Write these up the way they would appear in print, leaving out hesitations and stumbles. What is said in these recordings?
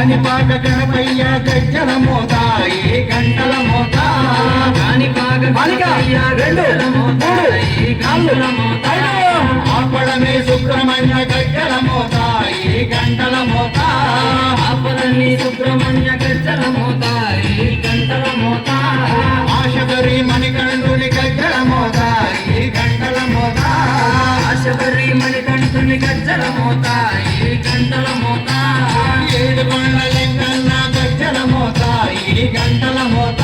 కాణిపాక గణపయ్య గజ్జల మోత ఈ గంటల మోత కాణిపాక గణపయ్య గజ్జల మోత ఈ గంటల మోత ఆపడమే సుబ్రహ్మణ్య గజ్జల మోత ఈ గంటల మోత ఆపడమే సుబ్రహ్మణ్య గజ్జల మోత ఈ గంటల మోత ఆశబరి మణికంఠుని గజ్జల మోత ఈ గంటల మోత ఆశబరి మణికంఠుని గజ్జల మోత ఈ గంటల మోత ఏడుకొండ లింగన్న గజ్జల మోత ఈ గంటల మోత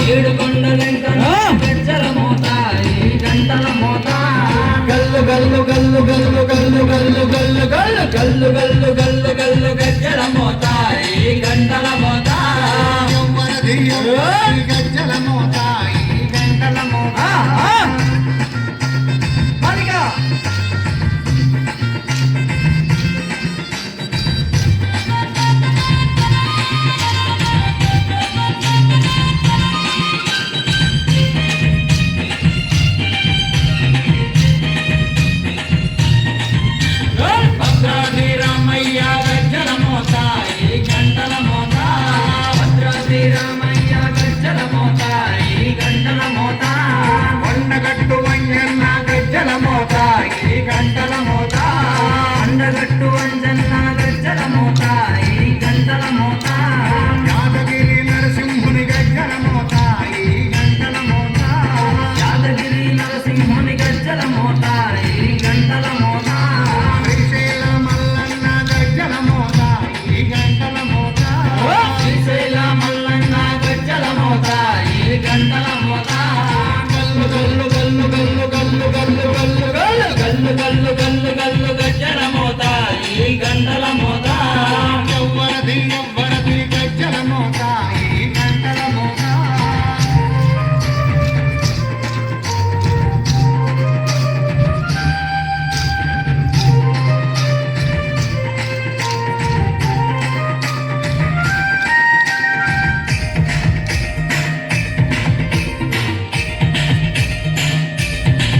ఏడుకొండ లింగన్న గజ్జల మోత ఈ గంటల మోత గల్లు గల్లు గల్లు గల్లు గల్లు గల్లు గల్లు గల్లు గల్లు గల్లు గల్లు గల్లు గజ్జల మోత ఈ గంటల మోత గజ్జల మోత ఈ గంటల మోత అండగట్టు అంజన్న గజ్జల మోత ఈ గంటల మోత యాదగిరి నరసింహుని గజ్జల మోత ఈ గంటల మోత యాదగిరి నరసింహుని గజ్జల మోత ఈ గంటల మోత శ్రీశైల మల్లన్న గజ్జల మోత ఈ గంటల మోత శ్రీశైల మల్లన్న గజ్జల మోత ఈ గంటల మోత గల్లు గల్లు గల్లు గల్లు గల్లు గల్లు గల్లు గల్లు గల్లు గల్లు గల్లు